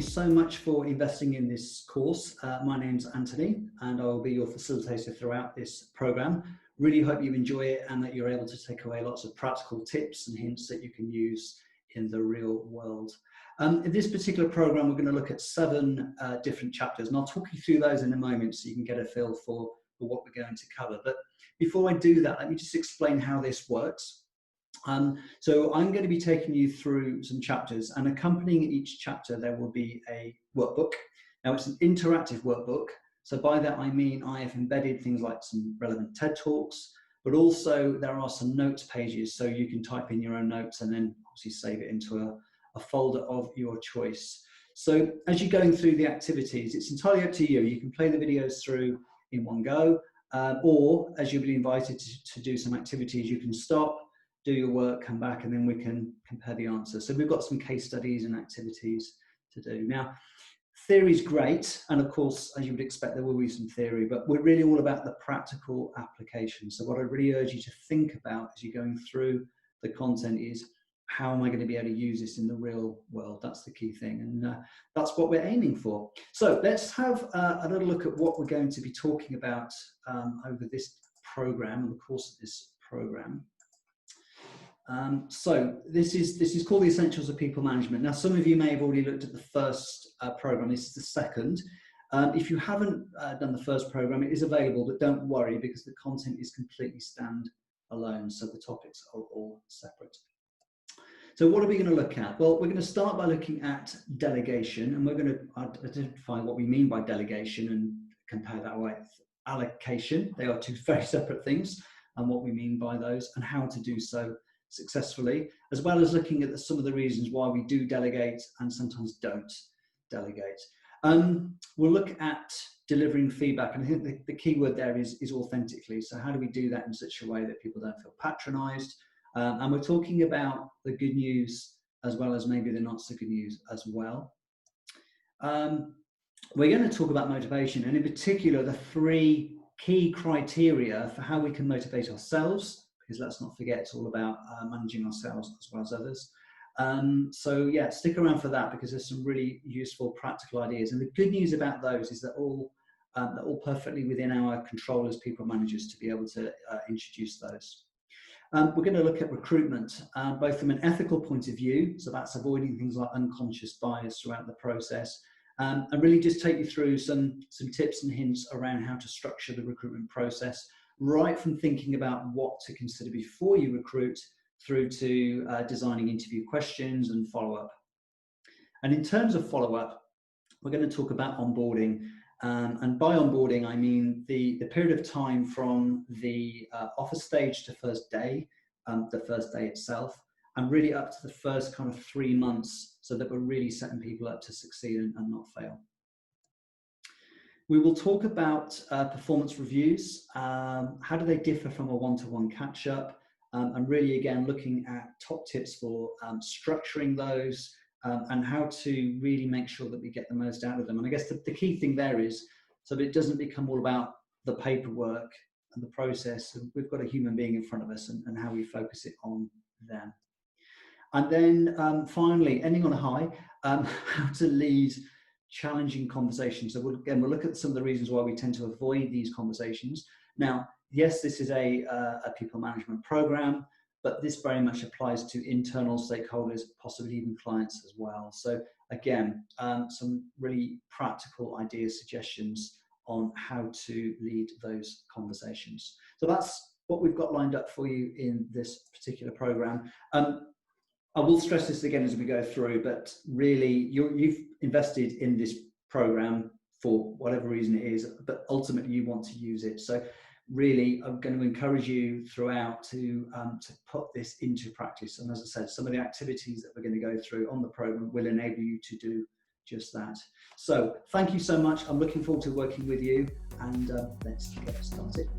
you so much for investing in this course. My name's Anthony, and I will be your facilitator throughout this program. Really hope you enjoy it and that you're able to take away lots of practical tips and hints that you can use in the real world. In this particular program, we're going to look at 7 different chapters, and I'll talk you through those in a moment so you can get a feel for what we're going to cover. But before I do that, let me just explain how this works. So I'm going to be taking you through some chapters, and accompanying each chapter there will be a workbook. Now it's an interactive workbook, so by that I mean I have embedded things like some relevant TED Talks, but also there are some notes pages, so you can type in your own notes and then obviously save it into a folder of your choice. So as you're going through the activities, it's entirely up to you. You can play the videos through in one go, or as you'll be invited to do some activities, you can stop, do your work, come back, and then we can compare the answers. So we've got some case studies and activities to do. Now, theory is great, and of course, as you would expect, there will be some theory, but we're really all about the practical application. So what I really urge you to think about as you're going through the content is, how am I going to be able to use this in the real world? That's the key thing, and that's what we're aiming for. So let's have a little look at what we're going to be talking about over this program, and the course of this program. So this is called the Essentials of People Management. Now, some of you may have already looked at the first program. This is the second. If you haven't done the first program, it is available, but don't worry because the content is completely stand-alone. So the topics are all separate. So what are we going to look at? Well, we're going to start by looking at delegation, and we're going to identify what we mean by delegation and compare that with allocation. They are two very separate things, and what we mean by those and how to do so successfully, as well as looking at some of the reasons why we do delegate and sometimes don't delegate. We'll look at delivering feedback, and I think the key word there is authentically. So how do we do that in such a way that people don't feel patronized? And we're talking about the good news as well as maybe the not so good news as well. We're going to talk about motivation, and in particular the 3 key criteria for how we can motivate ourselves, because let's not forget it's all about managing ourselves as well as others. So yeah, stick around for that because there's some really useful practical ideas, and the good news about those is that they're all perfectly within our control as people managers to be able to introduce those. We're going to look at recruitment, both from an ethical point of view, so that's avoiding things like unconscious bias throughout the process, and really just take you through some tips and hints around how to structure the recruitment process, right from thinking about what to consider before you recruit through to designing interview questions and follow-up. And in terms of follow-up, we're going to talk about onboarding. And by onboarding, I mean the period of time from the offer stage to first day, the first day itself, and really up to the first kind of 3 months, so that we're really setting people up to succeed and not fail. We will talk about performance reviews. How do they differ from a one-to-one catch-up? And really, again, looking at top tips for structuring those, and how to really make sure that we get the most out of them. And I guess the key thing there is so that it doesn't become all about the paperwork and the process. And we've got a human being in front of us and how we focus it on them. And then finally, ending on a high, how to lead challenging conversations. So we'll look at some of the reasons why we tend to avoid these conversations. Now, yes, this is a people management program, but this very much applies to internal stakeholders, possibly even clients as well. So again, some really practical ideas, suggestions on how to lead those conversations. So that's what we've got lined up for you in this particular program. I will stress this again as we go through, but really you've invested in this program for whatever reason it is, but ultimately you want to use it. So really, I'm going to encourage you throughout to put this into practice. And as I said, some of the activities that we're going to go through on the program will enable you to do just that. So thank you so much. I'm looking forward to working with you, and let's get started.